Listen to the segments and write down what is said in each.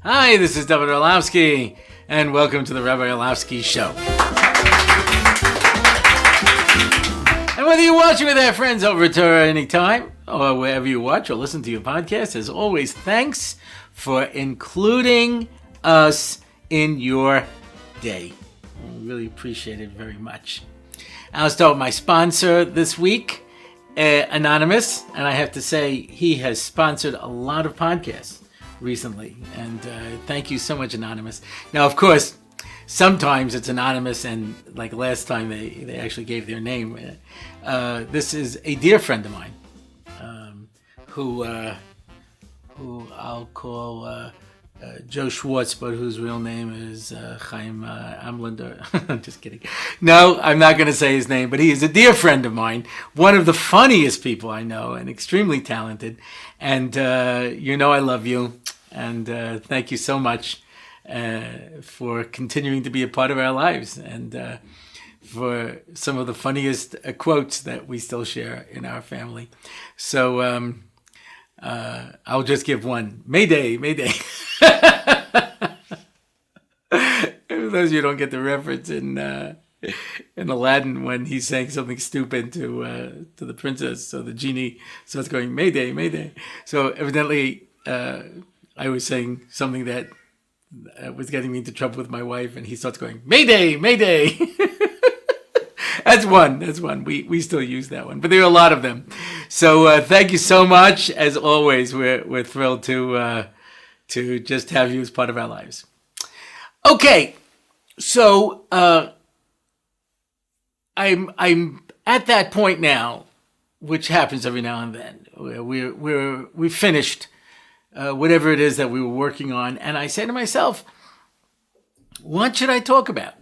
Hi, this is Rabbi Orlofsky, and welcome to the Rabbi Orlofsky Show. And whether you're watching with our friends over at Torah anytime, or wherever you watch or listen to your podcast, as always, thanks for including us in your day. I really appreciate it very much. I'll start with my sponsor this week, Anonymous, and I have to say he has sponsored a lot of podcasts recently, and thank you so much, Anonymous. Now, of course, sometimes it's anonymous, and like last time they actually gave their name. This is a dear friend of mine, who I'll call Joe Schwartz, but whose real name is Chaim Amlander. I'm just kidding. No, I'm not going to say his name, but he is a dear friend of mine, one of the funniest people I know, and extremely talented. And I love you, and thank you so much for continuing to be a part of our lives, and for some of the funniest quotes that we still share in our family. So I'll just give one. Mayday, Mayday. For those of you who don't get the reference in Aladdin, when he's saying something stupid to the princess, so the genie starts going, Mayday, Mayday. So evidently I was saying something that was getting me into trouble with my wife, and he starts going, Mayday, Mayday. That's one. We still use that one, but there are a lot of them. So thank you so much. As always, we're thrilled to just have you as part of our lives. Okay, so I'm at that point now, which happens every now and then. We've finished whatever it is that we were working on, and I say to myself, what should I talk about?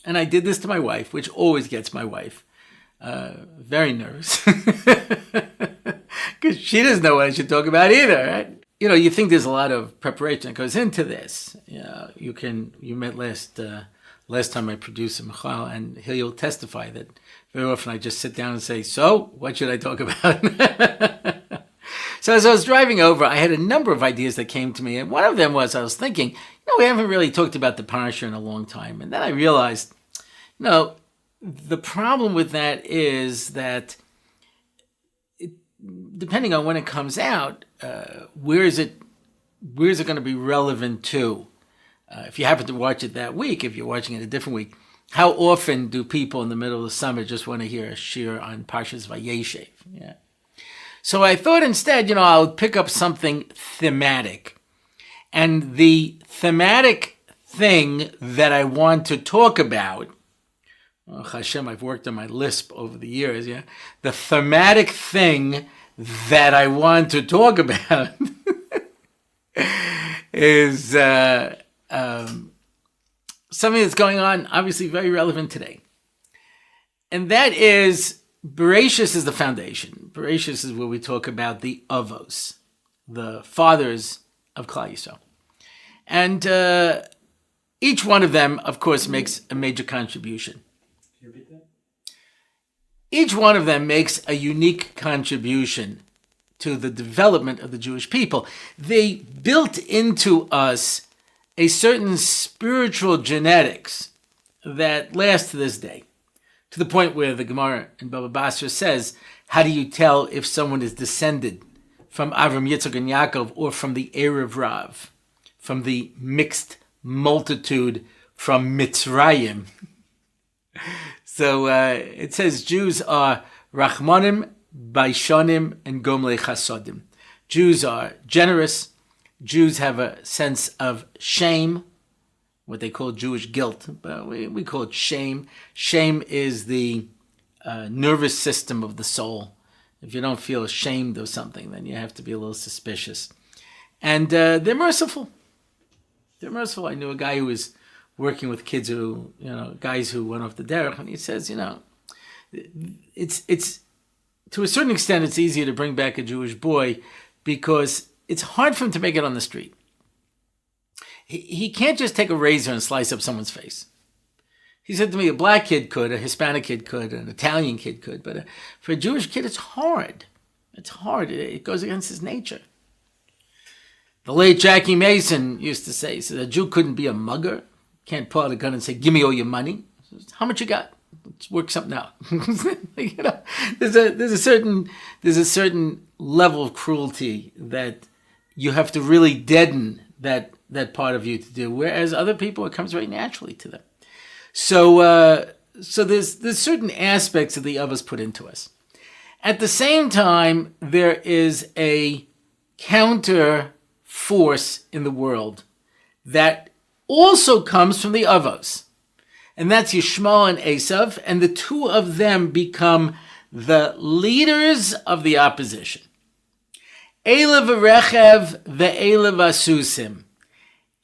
And I did this to my wife, which always gets my wife very nervous, because she doesn't know what I should talk about either, right? You think there's a lot of preparation that goes into this. You met last time I produced Michal, and he'll testify that very often I just sit down and say, so what should I talk about? So as I was driving over, I had a number of ideas that came to me, and one of them was I was thinking, we haven't really talked about the parasha in a long time, and then I realized, the problem with that is that depending on when it comes out, where is it going to be relevant to? If you happen to watch it that week, if you're watching it a different week, how often do people in the middle of the summer just want to hear a shir on Parshas Vayeshev? Yeah. So I thought instead, I'll pick up something thematic. And the thematic thing that I want to talk about, Hashem, I've worked on my lisp over the years, yeah? The thematic thing that I want to talk about is something that's going on, obviously very relevant today. And that is, Bereshis is the foundation. Bereshis is where we talk about the Avos, the fathers of Klal Yisrael. And each one of them, of course, makes a major contribution. Can you repeat that? Each one of them makes a unique contribution to the development of the Jewish people. They built into us a certain spiritual genetics that lasts to this day, to the point where the Gemara in Baba Basra says, how do you tell if someone is descended from Avram, Yitzchak, and Yaakov, or from the Erev Rav, from the mixed multitude from Mitzrayim? So it says Jews are Rachmanim, Baishanim, and Gomlei Chasodim. Jews are generous. Jews have a sense of shame, what they call Jewish guilt, but we call it shame. Shame is the nervous system of the soul. If you don't feel ashamed of something, then you have to be a little suspicious. And they're merciful. They're merciful. I knew a guy who was working with kids who, guys who went off the derech, and he says, it's to a certain extent, it's easier to bring back a Jewish boy because it's hard for him to make it on the street. He can't just take a razor and slice up someone's face. He said to me, a black kid could, a Hispanic kid could, an Italian kid could, but for a Jewish kid, it's hard. It's hard. It goes against his nature. The late Jackie Mason used to say, so a Jew couldn't be a mugger. Can't pull out a gun and say, give me all your money. How much you got? Let's work something out. There's a certain level of cruelty that you have to really deaden that part of you to do, whereas other people, it comes very naturally to them. So there's certain aspects that the Avos put into us. At the same time, there is a counter force in the world that also comes from the Avos. And that's Yishmael and Esav, and the two of them become the leaders of the opposition. Eila v'rechev ve'eila v'asusim.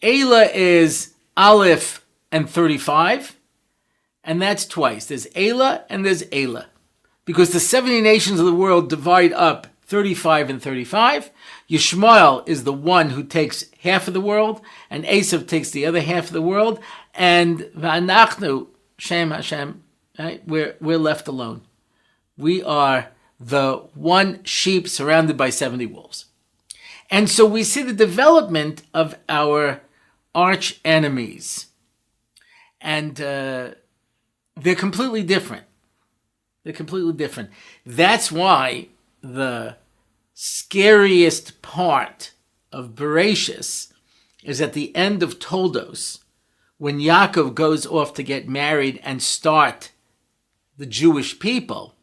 Eila is Aleph and 35, and that's twice. There's Eila and there's Eila. Because the 70 nations of the world divide up 35 and 35. Yishmael is the one who takes half of the world, and Esav takes the other half of the world, and v'anachnu, Shem Hashem, right? We're left alone. We are the one sheep surrounded by 70 wolves. And so we see the development of our arch enemies. And they're completely different. They're completely different. That's why the scariest part of Bereshis is at the end of Toldos, when Yaakov goes off to get married and start the Jewish people.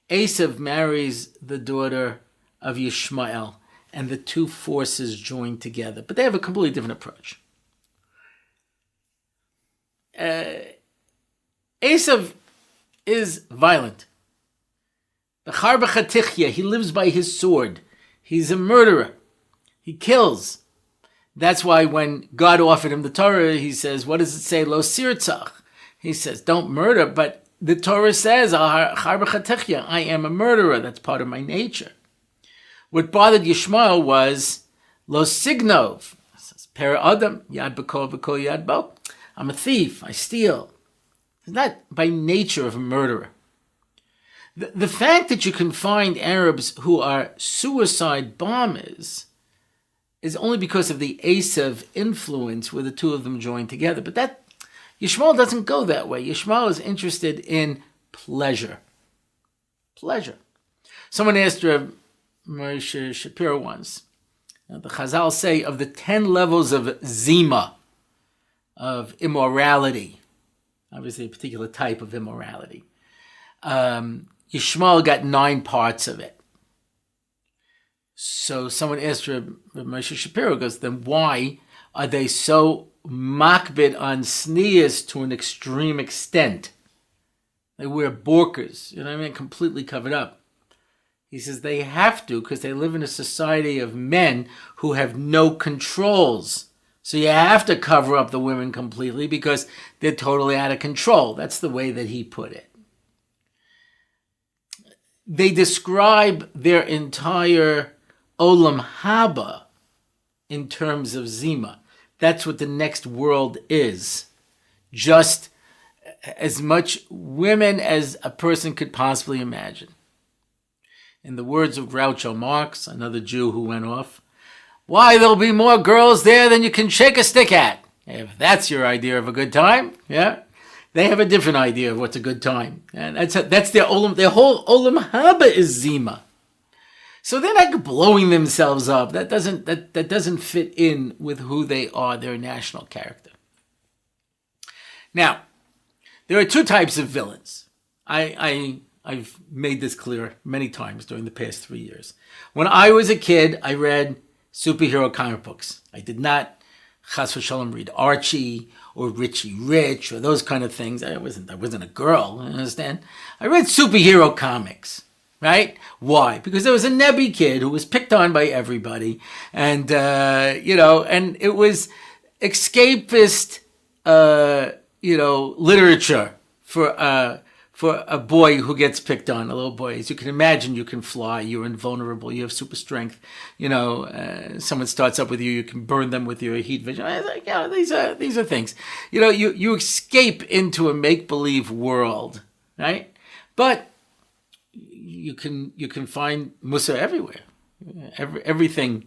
Esav marries the daughter of Yishmael, and the two forces join together. But they have a completely different approach. Esav is violent. He lives by his sword. He's a murderer. He kills. That's why when God offered him the Torah, he says, what does it say? Lo sirtzach. He says, don't murder, but the Torah says, I am a murderer. That's part of my nature. What bothered Yishmael was lo signov. Per adam, yad b'kol v'kol yad bo. I'm a thief. I steal. He's not by nature of a murderer. The fact that you can find Arabs who are suicide bombers is only because of the Esav influence where the two of them join together. But that Yishmael doesn't go that way. Yishmael is interested in pleasure. Pleasure. Someone asked Rabbi Moshe Shapiro once, the Chazal say of the 10 levels of zima, of immorality, obviously a particular type of immorality, Yishmael got 9 parts of it. So someone asked Rabbi Moshe Shapiro, goes, then why are they so makbid on sneas to an extreme extent? They wear burqas, you know what I mean, completely covered up. He says they have to because they live in a society of men who have no controls. So you have to cover up the women completely because they're totally out of control. That's the way that he put it. They describe their entire olam haba in terms of zima. That's what the next world is. Just as much women as a person could possibly imagine. In the words of Groucho Marx, another Jew who went off, why, there'll be more girls there than you can shake a stick at. If that's your idea of a good time, yeah. They have a different idea of what's a good time. And that's their olam, their whole olam haba is zima. So they're not blowing themselves up. That doesn't fit in with who they are, their national character. Now, there are 2 types of villains. I've made this clear many times during the past 3 years. When I was a kid, I read superhero comic books. I did not, chas v'shalom, read Archie or Richie Rich or those kind of things. I wasn't a girl, you understand? I read superhero comics, right? Why? Because there was a nebby kid who was picked on by everybody, and and it was escapist, literature for a boy who gets picked on, a little boy. As you can imagine, you can fly, you're invulnerable, you have super strength. Someone starts up with you, you can burn them with your heat vision. I was like, these are things. You escape into a make-believe world, right? But you can find Musa everywhere. Everything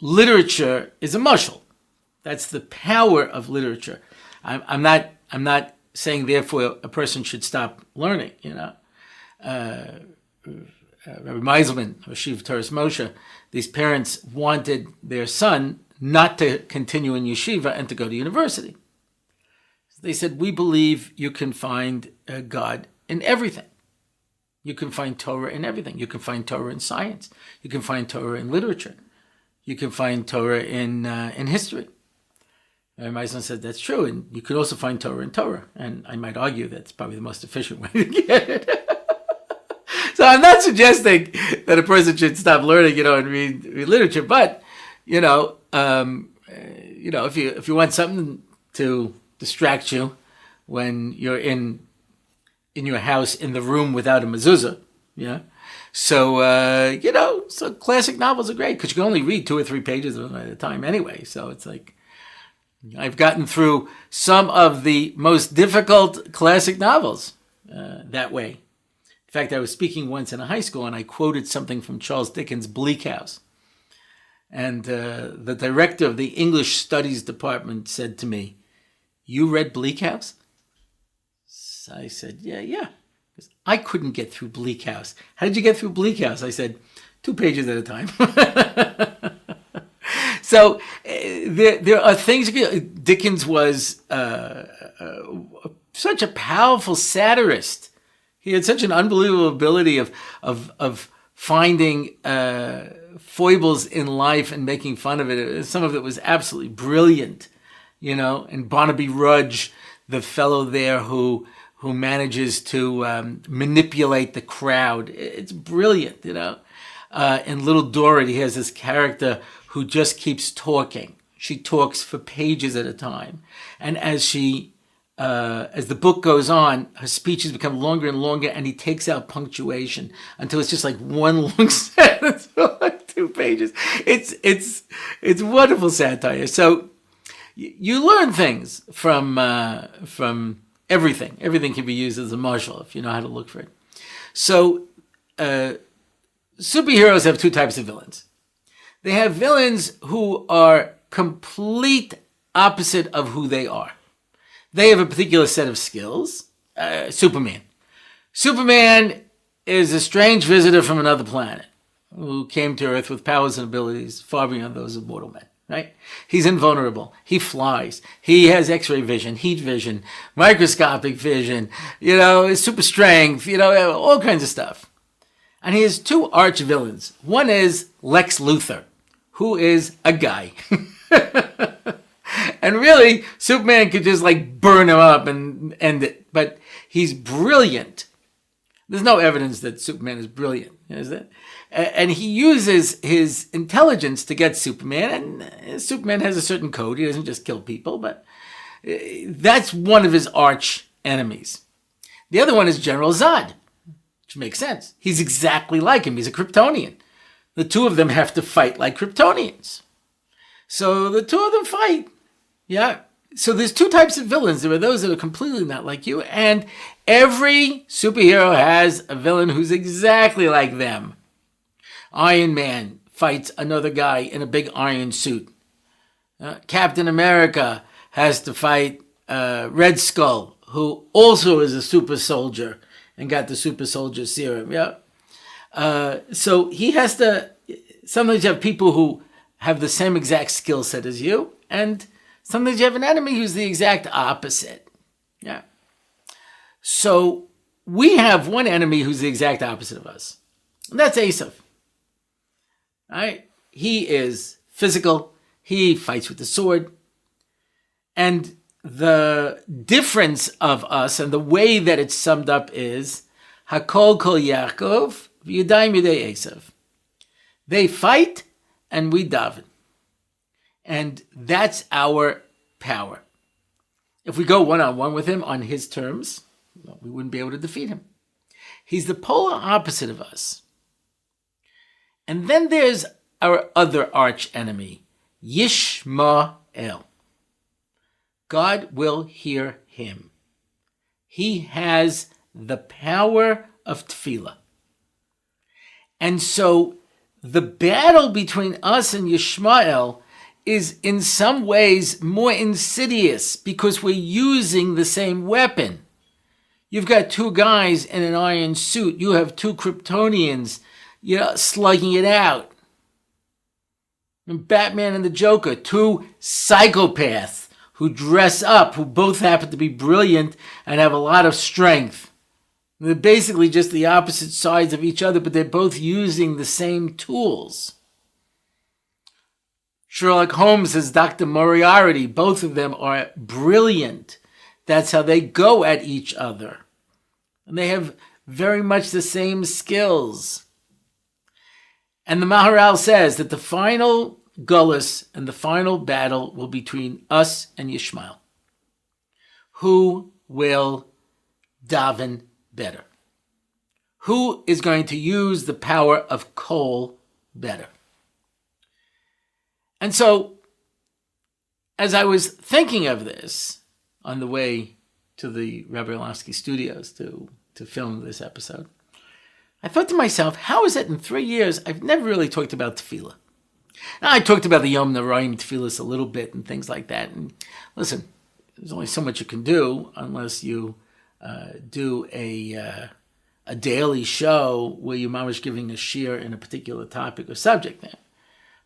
literature is a mushal. That's the power of literature. I'm not saying therefore a person should stop learning. Rabbi Meiselman, Hashiv Torah Moshe, these parents wanted their son not to continue in yeshiva and to go to university. They said, we believe you can find God in everything. You can find Torah in everything. You can find Torah in science. You can find Torah in literature. You can find Torah in history. And Meisner said, that's true. And you could also find Torah in Torah. And I might argue that's probably the most efficient way to get it. So I'm not suggesting that a person should stop learning, and read literature. But, if you want something to distract you when you're in your house in the room without a mezuzah, so classic novels are great because you can only read 2 or 3 pages at a time anyway. So it's like I've gotten through some of the most difficult classic novels that way. In fact, I was speaking once in a high school and I quoted something from Charles Dickens' Bleak House. And the director of the English Studies Department said to me, "You read Bleak House?" So I said, yeah. I couldn't get through Bleak House. How did you get through Bleak House? I said, 2 pages at a time. So there are things. Dickens was such a powerful satirist. He had such an unbelievable ability of finding foibles in life and making fun of it. Some of it was absolutely brilliant, And Barnaby Rudge, the fellow there who manages to manipulate the crowd. It's brilliant, In Little Dorrit, he has this character who just keeps talking. She talks for pages at a time. And as the book goes on, her speeches become longer and longer, and he takes out punctuation until it's just like one long sentence for like 2 pages. It's wonderful satire. So you learn things from everything. Everything can be used as a marshal if you know how to look for it. So superheroes have 2 types of villains. They have villains who are complete opposite of who they are. They have a particular set of skills. Superman. Superman is a strange visitor from another planet who came to Earth with powers and abilities far beyond those of mortal men, right? He's invulnerable. He flies. He has X-ray vision, heat vision, microscopic vision, super strength, all kinds of stuff. And he has 2 arch villains. One is Lex Luthor, who is a guy. And really, Superman could just burn him up and end it. But he's brilliant. There's no evidence that Superman is brilliant, is there? And he uses his intelligence to get Superman. And Superman has a certain code. He doesn't just kill people, but that's one of his arch enemies. The other one is General Zod, which makes sense. He's exactly like him. He's a Kryptonian. The 2 of them have to fight like Kryptonians. So the 2 of them fight. Yeah. So there's 2 types of villains. There are those that are completely not like you, and every superhero has a villain who's exactly like them. Iron Man fights another guy in a big iron suit. Captain America has to fight Red Skull, who also is a super soldier and got the super soldier serum. Yeah. So he has to. Sometimes you have people who have the same exact skill set as you, and sometimes you have an enemy who's the exact opposite. Yeah. So we have one enemy who's the exact opposite of us. And that's Esav. Right? He is physical. He fights with the sword. And the difference of us and the way that it's summed up is Hakol Kol Yaakov v'Yadayim Yudei Esav. They fight and we daven. And that's our power. If we go one-on-one with him on his terms, we wouldn't be able to defeat him. He's the polar opposite of us. And then there's our other arch enemy, Yishmael. God will hear him. He has the power of Tefilla. And so the battle between us and Yishmael is in some ways more insidious because we're using the same weapon. You've got two guys in an iron suit. You have two Kryptonians, slugging it out. And Batman and the Joker, two psychopaths who dress up, who both happen to be brilliant and have a lot of strength. They're basically just the opposite sides of each other, but they're both using the same tools. Sherlock Holmes is Dr. Moriarty. Both of them are brilliant. That's how they go at each other. And they have very much the same skills. And the Maharal says that the final gullus and the final battle will be between us and Yishmael. Who will daven better? Who is going to use the power of kol better? And so, as I was thinking of this on the way to the Rabbi Orlofsky studios to film this episode, I thought to myself, how is it in 3 years I've never really talked about Tefilla? Now, I talked about the Yom Noraim Tefillas a little bit and things like that. And listen, there's only so much you can do unless you do a daily show where you're mamish giving a shiur in a particular topic or subject matter.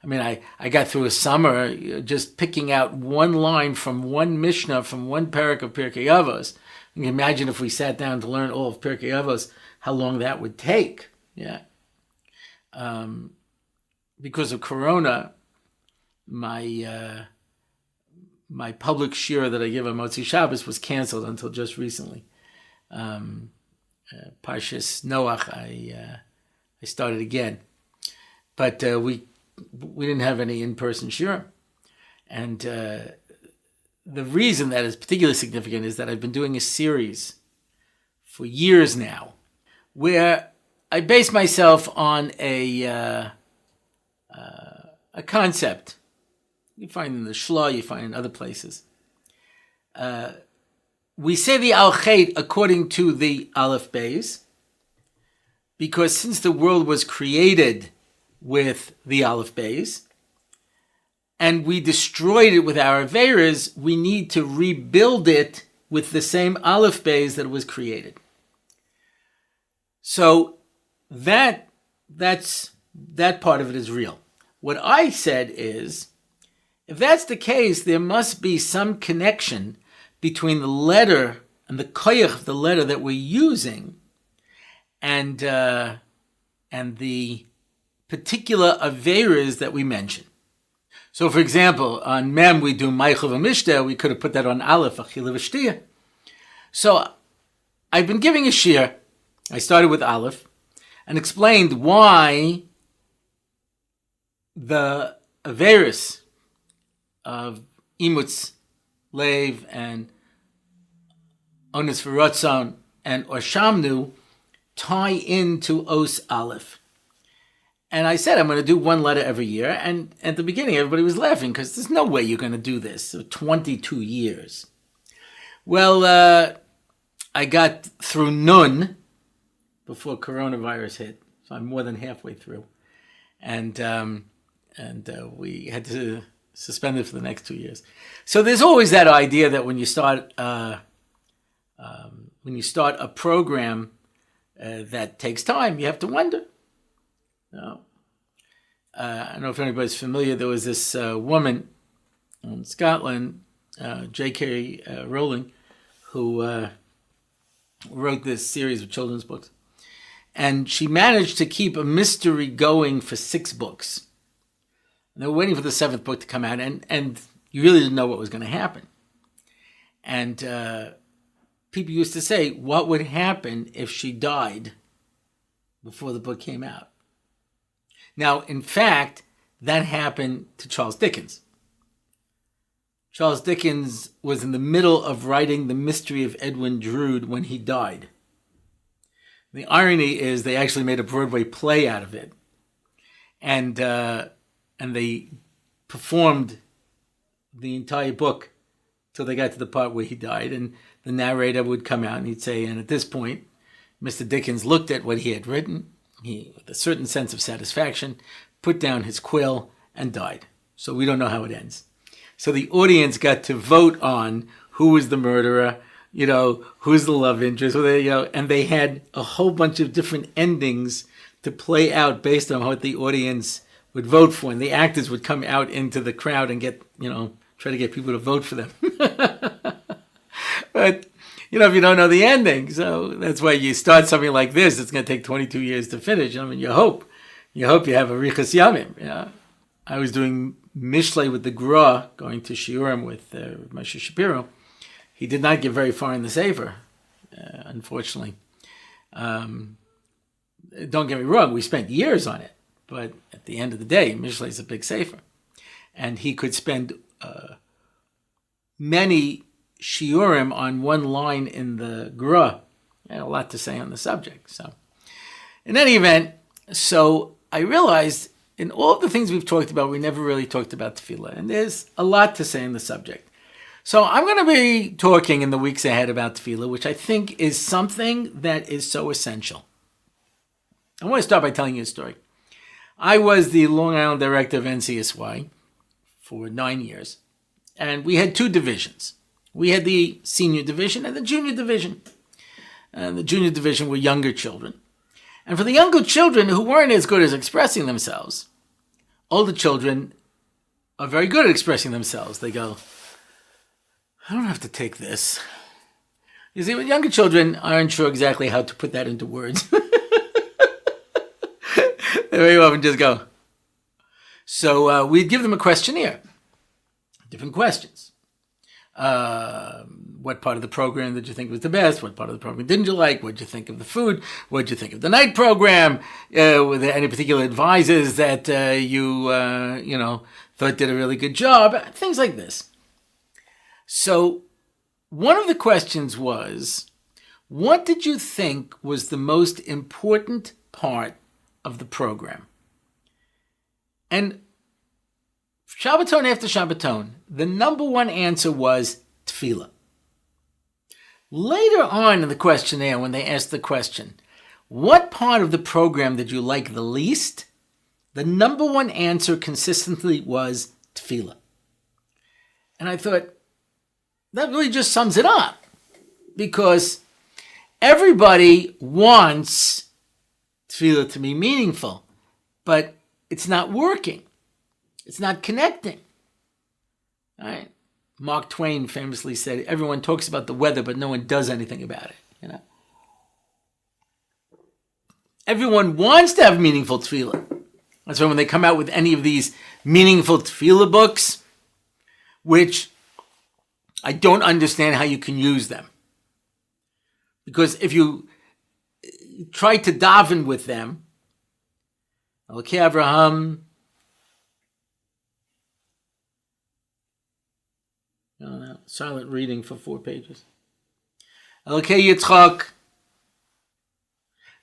I mean, I got through a summer just picking out one line from one Mishnah, from one parak of Pirkei Avos. You can imagine if we sat down to learn all of Pirkei Avos, how long that would take. Yeah. Because of Corona, my public shiur that I give on Motzi Shabbos was canceled until just recently. Parshas Noach, I started again. But we didn't have any in-person shiurim. And the reason that is particularly significant is that I've been doing a series for years now where I base myself on a concept. You find in the shluchei, you find in other places. We say the al-chet according to the aleph beis, because since the world was created with the aleph beis, and we destroyed it with our averas, we need to rebuild it with the same aleph beis that was created. So that part of it is real. What I said is, if that's the case, there must be some connection between the letter and the koyach of the letter that we're using and the particular averas that we mention. So, for example, on Mem we do Meichel v'Mishteh. We could have put that on Aleph, Achila v'Shtiyah. So, I've been giving a shiur. I started with Aleph and explained why the averas of Imutz, Lev, and Onis v'Ratzon, and Oshamnu tie into Os Aleph. And I said, I'm going to do one letter every year. And at the beginning, everybody was laughing because there's no way you're going to do this. So 22 years. Well, I got through Nun before coronavirus hit. So I'm more than halfway through. And we had to suspend it for the next 2 years. So there's always that idea that when you start a program that takes time, you have to wonder. I don't know if anybody's familiar. There was this woman in Scotland, J.K. Rowling, who wrote this series of children's books. And she managed to keep a mystery going for 6 books. And they were waiting for the 7th book to come out, and you really didn't know what was going to happen. And people used to say, what would happen if she died before the book came out? Now, in fact, that happened to Charles Dickens. Charles Dickens was in the middle of writing The Mystery of Edwin Drood when he died. The irony is they actually made a Broadway play out of it. And they performed the entire book till they got to the part where he died. And the narrator would come out and he'd say, and at this point, Mr. Dickens looked at what he had written, with a certain sense of satisfaction, put down his quill, and died. So we don't know how it ends. So the audience got to vote on who was the murderer, who's the love interest, and they had a whole bunch of different endings to play out based on what the audience would vote for. And the actors would come out into the crowd and try to get people to vote for them. But, if you don't know the ending, so that's why you start something like this, it's going to take 22 years to finish. You hope you have a Riches Yamim. I was doing Mishlei with the Gra, going to shiurim with Moshe Shapiro. He did not get very far in the Sefer, unfortunately. Don't get me wrong, we spent years on it, but at the end of the day, Mishlei is a big Sefer. And he could spend many shiurim on one line in the Gra. He had a lot to say on the subject. So, in any event, I realized in all of the things we've talked about, we never really talked about tefillah, and there's a lot to say on the subject. So I'm going to be talking in the weeks ahead about tefillah, which I think is something that is so essential. I want to start by telling you a story. I was the Long Island director of NCSY for 9 years, and we had 2 divisions. We had the senior division and the junior division. And the junior division were younger children. And for the younger children who weren't as good as expressing themselves, older children are very good at expressing themselves. They go, I don't have to take this. You see, with younger children aren't sure exactly how to put that into words. They very often just go. So we'd give them a questionnaire, different questions. What part of the program did you think was the best? What part of the program didn't you like? What did you think of the food? What did you think of the night program? Were there any particular advisors that you thought did a really good job? Things like this. So one of the questions was, what did you think was the most important part of the program? And Shabbaton after Shabbaton, the number one answer was Tefilla. Later on in the questionnaire, when they asked the question, what part of the program did you like the least? The number one answer consistently was Tefilla. And I thought, that really just sums it up. Because everybody wants Tefilla to be meaningful, but it's not working. It's not connecting. All right? Mark Twain famously said, everyone talks about the weather, but no one does anything about it. Everyone wants to have meaningful tefillah. That's why when they come out with any of these meaningful tefillah books, which I don't understand how you can use them. Because if you try to daven with them, okay, Abraham, silent reading for 4 pages. Okay, Yitzchak.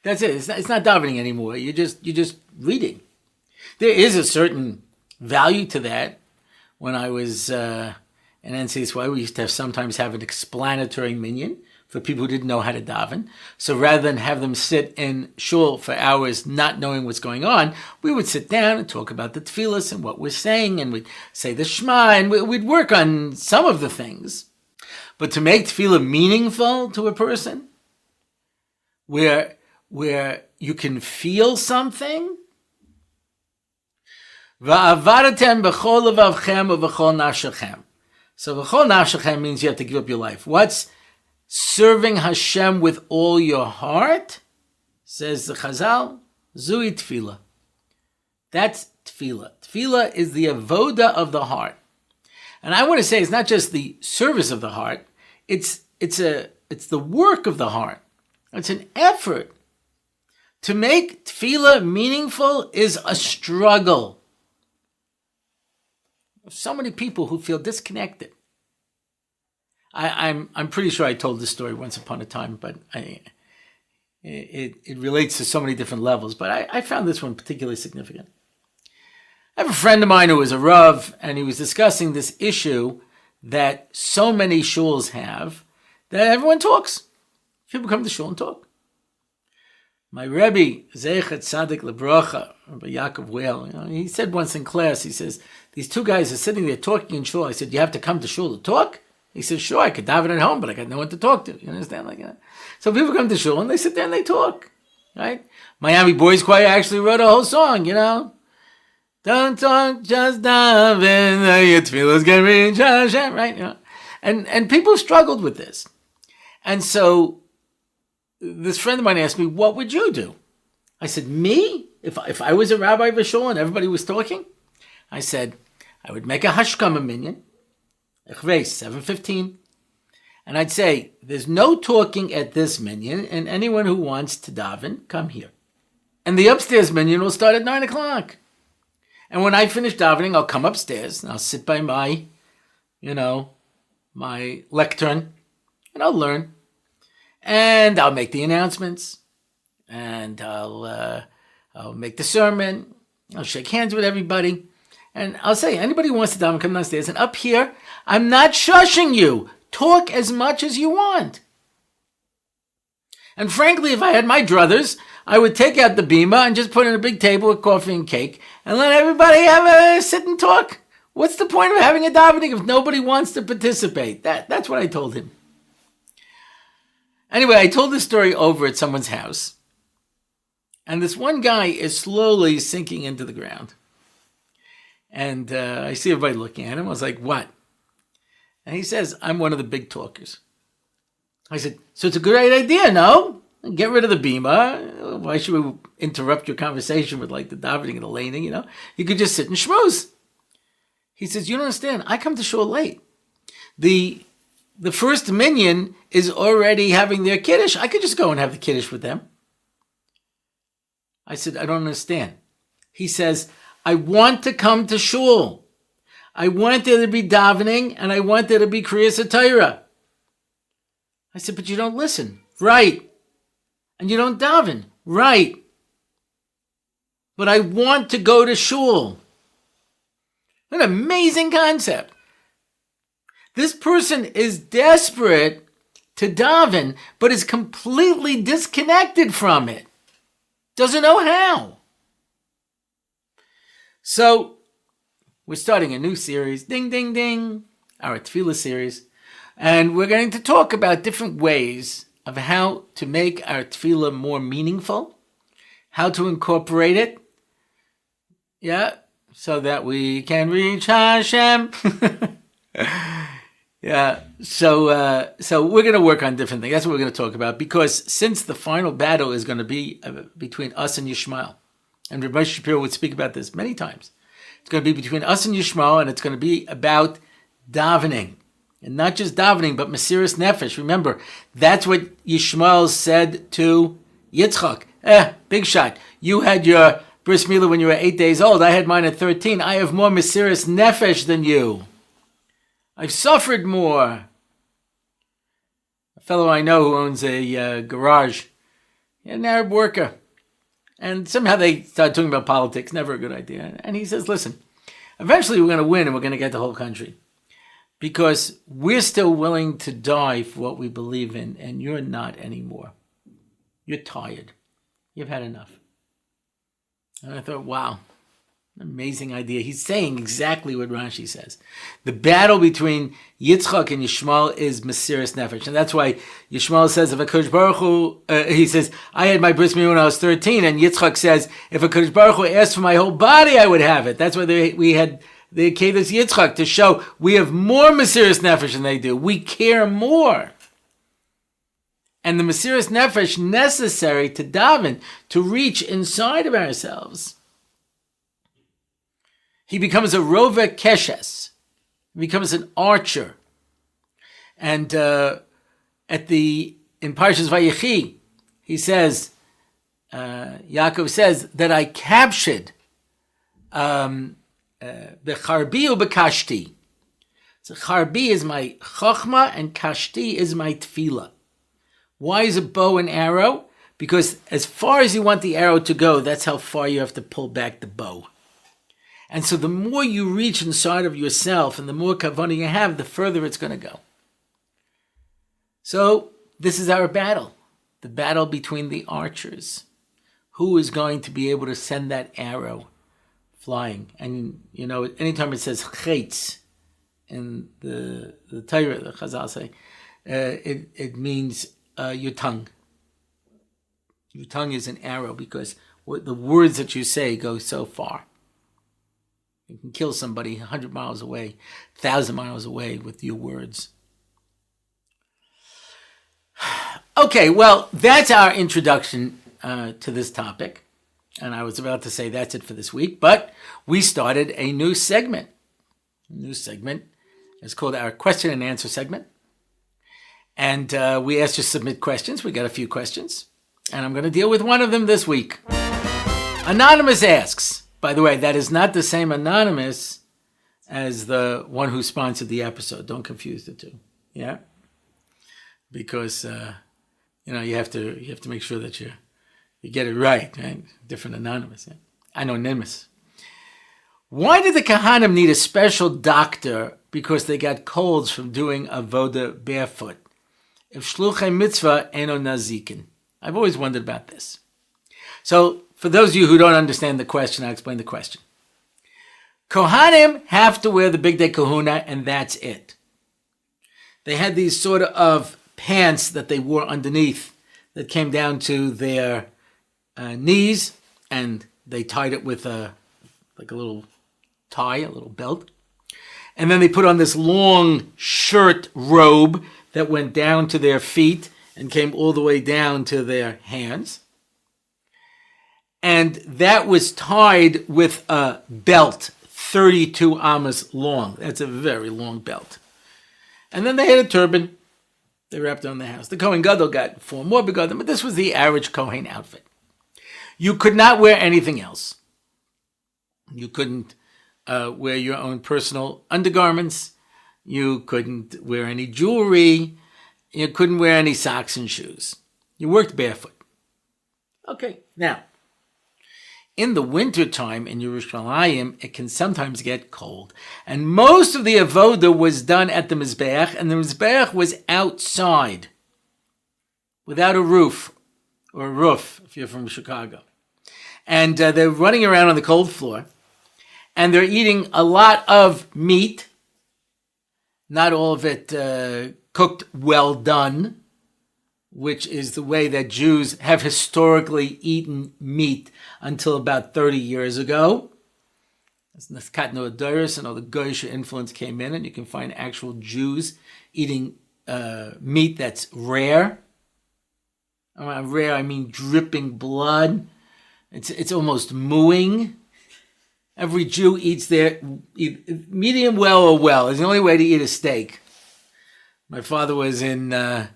That's it. It's not davening anymore. You're just reading. There is a certain value to that. When I was in NCSY, we used to sometimes have an explanatory minyan for people who didn't know how to daven. So rather than have them sit in shul for hours not knowing what's going on, we would sit down and talk about the tefillas and what we're saying, and we'd say the Shema, and we'd work on some of the things. But to make tefillah meaningful to a person, where you can feel something, va'avadatem b'chol levavchem u'b'chol nafshechem. So b'chol nafshechem means you have to give up your life. What's serving Hashem with all your heart? Says the Chazal, zui tefillah. That's tefillah. Tefillah is the avoda of the heart. And I want to say it's not just the service of the heart, it's the work of the heart. It's an effort. To make tefillah meaningful is a struggle. So many people who feel disconnected. I'm pretty sure I told this story once upon a time, but it relates to so many different levels. But I found this one particularly significant. I have a friend of mine who is a Rav, and he was discussing this issue that so many shuls have, that everyone talks. People come to shul and talk. My Rebbe, Zeichet Tzadik Lebrocha, Rabbi Yaakov Whale, he said once in class, he says, these two guys are sitting there talking in shul. I said, you have to come to shul to talk? He says, sure, I could daven at home, but I got no one to talk to. You understand? Like that. So people come to shul and they sit there and they talk, right? Miami Boys Choir actually wrote a whole song, Don't talk, just daven, your tefillas get reached, Hashem, right? And people struggled with this. And so this friend of mine asked me, what would you do? I said, me? If I was a rabbi of a shul and everybody was talking? I said, I would make a hashkama minyan, 7:15. And I'd say, there's no talking at this minyan, and anyone who wants to daven, come here. And the upstairs minyan will start at 9 o'clock. And when I finish davening, I'll come upstairs, and I'll sit by my lectern, and I'll learn. And I'll make the announcements, and I'll make the sermon. I'll shake hands with everybody, and I'll say, anybody who wants to daven, come downstairs. And up here, I'm not shushing you. Talk as much as you want. And frankly, if I had my druthers, I would take out the bima and just put in a big table with coffee and cake, and let everybody have a sit and talk. What's the point of having a davening if nobody wants to participate? That's what I told him. Anyway, I told this story over at someone's house, and this one guy is slowly sinking into the ground. And I see everybody looking at him. I was like, what? And he says, I'm one of the big talkers. I said, so it's a great idea, no? Get rid of the bima. Why should we interrupt your conversation with like the davening and the laning, You could just sit and schmooze. He says, you don't understand. I come to shul late. The first minyan is already having their kiddush. I could just go and have the kiddush with them. I said, I don't understand. He says, I want to come to shul. I want there to be davening, and I want there to be kriyas Torah. I said, but you don't listen. Right. And you don't daven. Right. But I want to go to shul. What an amazing concept. This person is desperate to daven, but is completely disconnected from it. Doesn't know how. So, we're starting a new series, ding, ding, ding, our Tefilla series. And we're going to talk about different ways of how to make our Tefilla more meaningful, how to incorporate it, so that we can reach Hashem. So we're going to work on different things. That's what we're going to talk about, because since the final battle is going to be between us and Yishmael, and Rabbi Shapiro would speak about this many times, it's going to be between us and Yishmael, and it's going to be about davening. And not just davening, but Mesiras Nefesh. Remember, that's what Yishmael said to Yitzchak. Big shot. You had your bris milah when you were 8 days old. I had mine at 13. I have more Mesiras Nefesh than you. I've suffered more. A fellow I know who owns a garage, an Arab worker. And somehow they started talking about politics. Never a good idea. And he says, listen, eventually we're going to win and we're going to get the whole country. Because we're still willing to die for what we believe in, and you're not anymore. You're tired. You've had enough. And I thought, wow, amazing idea. He's saying exactly what Rashi says. The battle between Yitzchak and Yishmael is Mesiras Nefesh. And that's why Yishmael says, if a Kodesh Baruch Hu, he says, I had my bris milah when I was 13, and Yitzchak says, if a Kodesh Baruch Hu asked for my whole body, I would have it. That's why we had the Kedas Yitzchak, to show we have more Mesiras Nefesh than they do. We care more. And the Mesiras Nefesh necessary to daven, to reach inside of ourselves. He becomes a Rova Keshes. He becomes an archer. And in Parshas Vayechi, he says, Yaakov says, that I captured Becharbi u bekashti. So charbi is my chokhmah and kashti is my tefillah. Why is a bow and arrow? Because as far as you want the arrow to go, that's how far you have to pull back the bow. And so the more you reach inside of yourself and the more kavanah you have, the further it's going to go. So this is our battle. The battle between the archers. who is going to be able to send that arrow flying. And, anytime it says chetz in the Torah, the Chazal say, it means your tongue. Your tongue is an arrow because the words that you say go so far. You can kill somebody 100 miles away, 1,000 miles away with your words. Okay, well, that's our introduction to this topic. And I was about to say that's it for this week, but we started a new segment. It's called our question and answer segment. And we asked you to submit questions. We got a few questions. And I'm going to deal with one of them this week. Anonymous asks, by the way, that is not the same Anonymous as the one who sponsored the episode. Don't confuse the two. Yeah? Because, you have to make sure that you get it right? Different Anonymous. Yeah? Anonymous. Why did the Kohanim need a special doctor because they got colds from doing Avoda barefoot? If shluchei mitzvah, einan nizokין. I've always wondered about this. So, for those of you who don't understand the question, I'll explain the question. Kohanim have to wear the Big Day Kahuna, and that's it. They had these sort of pants that they wore underneath that came down to their knees, and they tied it with a little tie, a little belt. And then they put on this long shirt robe that went down to their feet and came all the way down to their hands. And that was tied with a belt, 32 amas long. That's a very long belt. And then they had a turban. They wrapped on the house. The Kohen Gadol got 4 more begotten, but this was the average Kohen outfit. You could not wear anything else. You couldn't wear your own personal undergarments. You couldn't wear any jewelry. You couldn't wear any socks and shoes. You worked barefoot. Okay, now, in the wintertime in Yerushalayim, it can sometimes get cold. And most of the Avoda was done at the Mizbeach, and the Mizbeach was outside, without a roof, or a roof, if you're from Chicago. And they're running around on the cold floor, and they're eating a lot of meat, not all of it cooked well done, which is the way that Jews have historically eaten meat until about 30 years ago. As Naskat Noadoris and all the Goyish influence came in, and you can find actual Jews eating meat that's rare. Rare, I mean dripping blood. It's almost mooing. Every Jew eats their medium well or well. It's the only way to eat a steak. My father was in the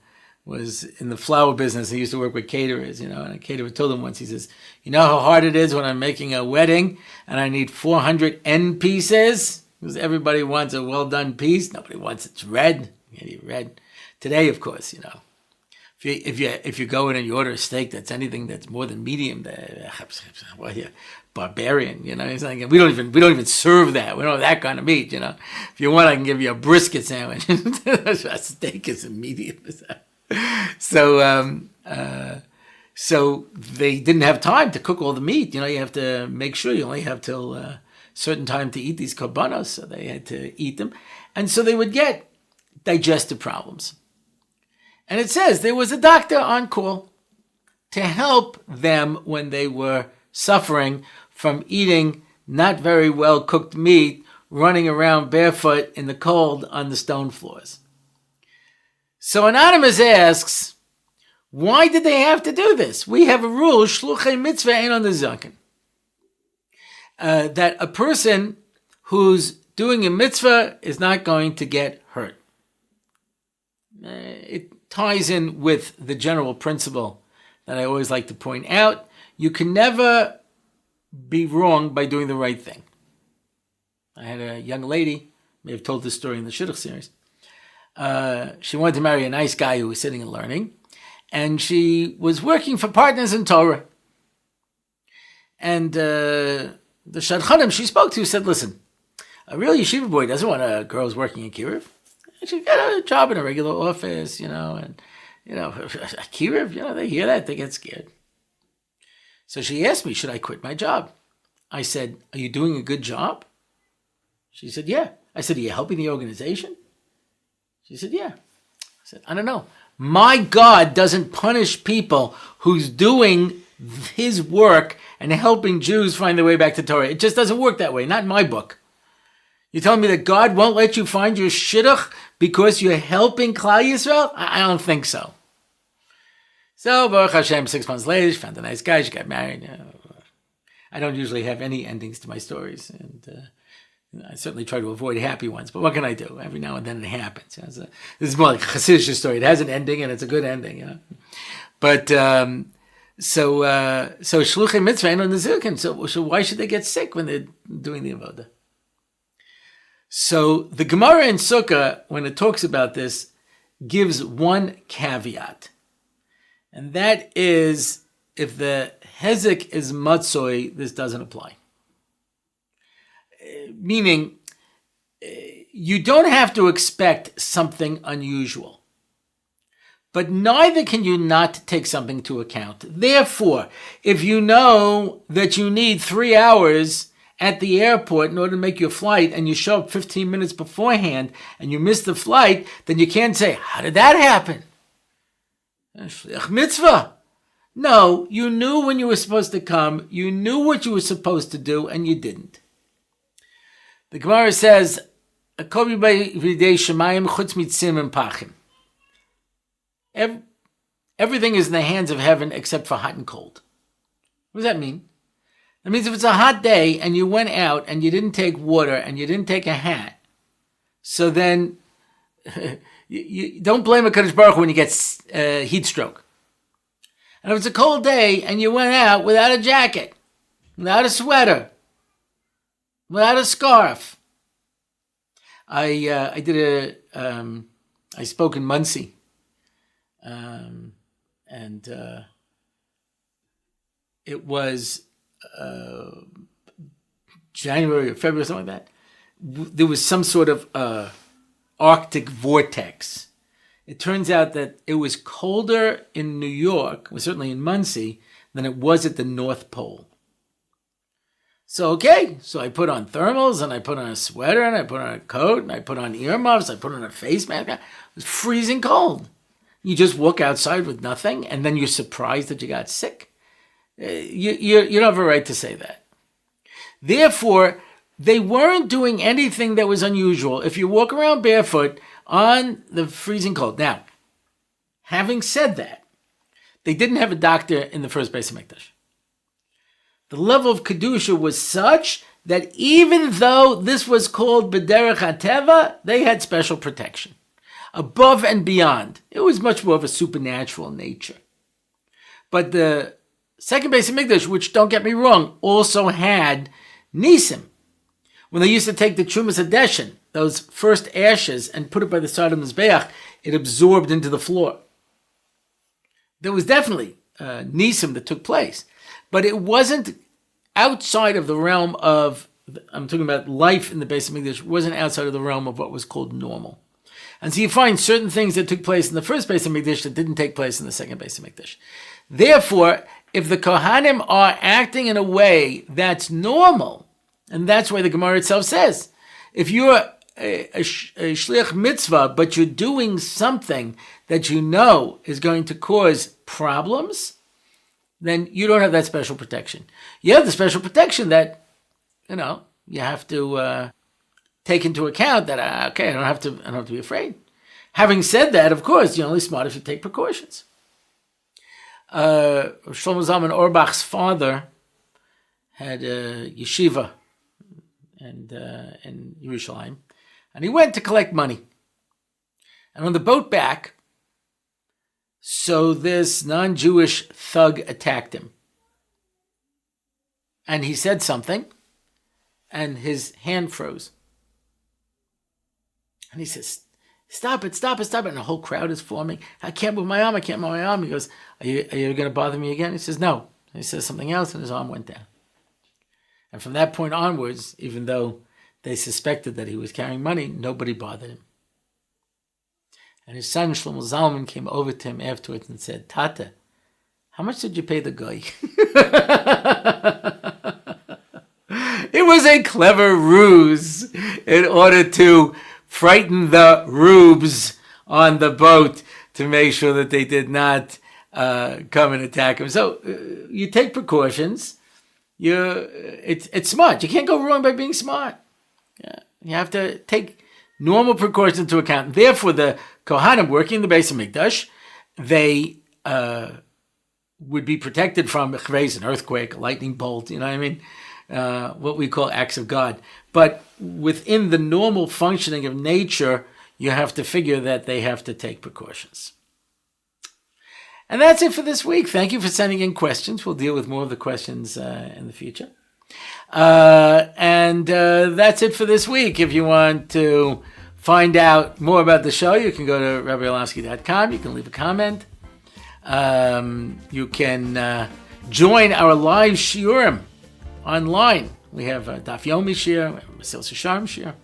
flour business. He used to work with caterers, and a caterer told him once, he says, you know how hard it is when I'm making a wedding and I need 400 end pieces? Because everybody wants a well-done piece. Nobody wants it's red. You eat red. Today, of course, if you go in and you order a steak that's anything that's more than medium, well, you're barbarian, It's like, we don't even serve that. We don't have that kind of meat, If you want, I can give you a brisket sandwich. A steak is a medium. So they didn't have time to cook all the meat. You have to make sure you only have till a certain time to eat these korbanos. So they had to eat them, and so they would get digestive problems. And it says there was a doctor on call to help them when they were suffering from eating not very well cooked meat, running around barefoot in the cold on the stone floors. So Anonymous asks, why did they have to do this? We have a rule, shluchei mitzvah einan nizokין, that a person who's doing a mitzvah is not going to get hurt. It ties in with the general principle that I always like to point out. You can never be wrong by doing the right thing. I had a young lady, may have told this story in the shidduch series. She wanted to marry a nice guy who was sitting and learning, and she was working for Partners in Torah. And the shadchanim she spoke to said, listen, a real yeshiva boy doesn't want a girl who's working in Kiruv. She's got a job in a regular office, and Kiruv, they hear that, they get scared. So she asked me, should I quit my job? I said, are you doing a good job? She said, yeah. I said, are you helping the organization? She said, yeah. I said, I don't know. My God doesn't punish people who's doing his work and helping Jews find their way back to Torah. It just doesn't work that way, not in my book. You're telling me that God won't let you find your shidduch because you're helping Klal Yisrael? I don't think so. So, Baruch Hashem, 6 months later, she found a nice guy, she got married. I don't usually have any endings to my stories, and I certainly try to avoid happy ones, but what can I do? Every now and then it happens. This is more like a Hasidic story. It has an ending, and it's a good ending. But, so shluchei mitzvah, einan nizukinn. So why should they get sick when they're doing the Avoda? So the Gemara in Sukkah, when it talks about this, gives one caveat. And that is, if the hezek is matzoi, this doesn't apply. Meaning, you don't have to expect something unusual. But neither can you not take something into account. Therefore, if you know that you need 3 hours at the airport in order to make your flight, and you show up 15 minutes beforehand, and you miss the flight, then you can't say, how did that happen? Mitzvah. No, you knew when you were supposed to come, you knew what you were supposed to do, and you didn't. The Gemara says, everything is in the hands of heaven except for hot and cold. What does that mean? That means if it's a hot day and you went out and you didn't take water and you didn't take a hat, so then you don't blame HaKadosh Baruch Hu when you get heat stroke. And if it's a cold day and you went out without a jacket, without a sweater, without a scarf. I spoke in Muncie, and it was January or February or something like that. There was some sort of Arctic vortex. It turns out that it was colder in New York, well, certainly in Muncie, than it was at the North Pole. So I put on thermals, and I put on a sweater, and I put on a coat, and I put on earmuffs, I put on a face mask. It was freezing cold. You just walk outside with nothing, and then you're surprised that you got sick. You don't have a right to say that. Therefore, they weren't doing anything that was unusual if you walk around barefoot on the freezing cold. Now, having said that, they didn't have a doctor in the first Beis HaMikdash. The level of Kedusha was such that even though this was called B'derech HaTeva, they had special protection. Above and beyond. It was much more of a supernatural nature. But the second Beis HaMikdash, which, don't get me wrong, also had Nisim. When they used to take the Trumas Hadeshin, those first ashes, and put it by the side of the Mizbeach, it absorbed into the floor. There was definitely Nisim that took place. But it wasn't outside of the realm of, I'm talking about life in the Beis HaMikdash, wasn't outside of the realm of what was called normal. And so you find certain things that took place in the first Beis HaMikdash that didn't take place in the second Beis HaMikdash. Therefore, if the Kohanim are acting in a way that's normal, and that's why the Gemara itself says, if you're a shliach mitzvah, but you're doing something that you know is going to cause problems, then you don't have that special protection. You have the special protection that, you have to take into account that, I don't have to be afraid. Having said that, of course, you're only smart if you take precautions. Shlomo Zalman Auerbach's father had a yeshiva in Yerushalayim, and he went to collect money. And on the boat back, so this non-Jewish thug attacked him. And he said something, and his hand froze. And he says, stop it. And the whole crowd is forming. I can't move my arm. He goes, are you going to bother me again? He says, no. And he says something else, and his arm went down. And from that point onwards, even though they suspected that he was carrying money, nobody bothered him. And his son, Shlomo Zalman, came over to him afterwards and said, Tata, how much did you pay the guy? It was a clever ruse in order to frighten the rubes on the boat to make sure that they did not come and attack him. So you take precautions. It's smart. You can't go wrong by being smart. Yeah. You have to take normal precautions into account. Therefore, the Kohanim working in the Beis HaMikdash, they would be protected from an earthquake, a lightning bolt, you know what I mean? What we call acts of God. But within the normal functioning of nature, you have to figure that they have to take precautions. And that's it for this week. Thank you for sending in questions. We'll deal with more of the questions in the future. And that's it for this week. If you want to find out more about the show, you can go to RabbiOrlofsky.com. You can leave a comment. You can join our live shiurim online. We have Daf Yomi Shir, Mesiras Nefesh Shir.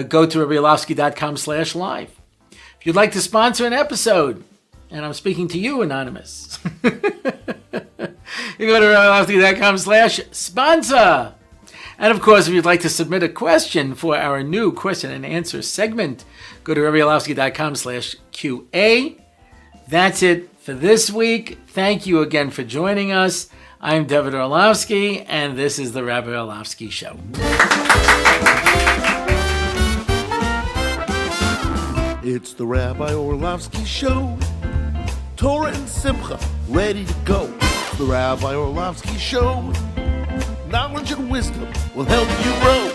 Go to RabbiOrlofsky.com/live. If you'd like to sponsor an episode, and I'm speaking to you, Anonymous, you go to RabbiOrlofsky.com/sponsor. And of course, if you'd like to submit a question for our new question and answer segment, go to RabbiOrlofsky.com/QA. That's it for this week. Thank you again for joining us. I'm Dovid Orlofsky, and this is the Rabbi Orlofsky Show. It's the Rabbi Orlofsky Show. Torah and Simcha, ready to go. It's the Rabbi Orlofsky Show. Knowledge and wisdom will help you grow.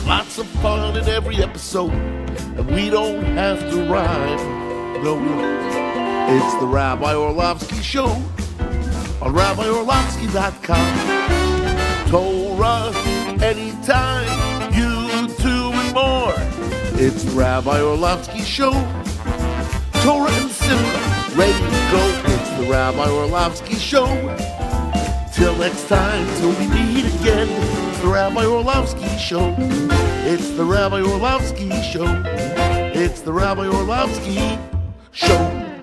Lots of fun in every episode, and we don't have to rhyme. No, we don't. It's the Rabbi Orlofsky Show on RabbiOrlofsky.com. Torah anytime, YouTube and more. It's the Rabbi Orlofsky Show. Torah and Simcha, ready to go. It's the Rabbi Orlofsky Show. Till next time, till we meet again. It's the Rabbi Orlofsky Show. It's the Rabbi Orlofsky Show. It's the Rabbi Orlofsky Show.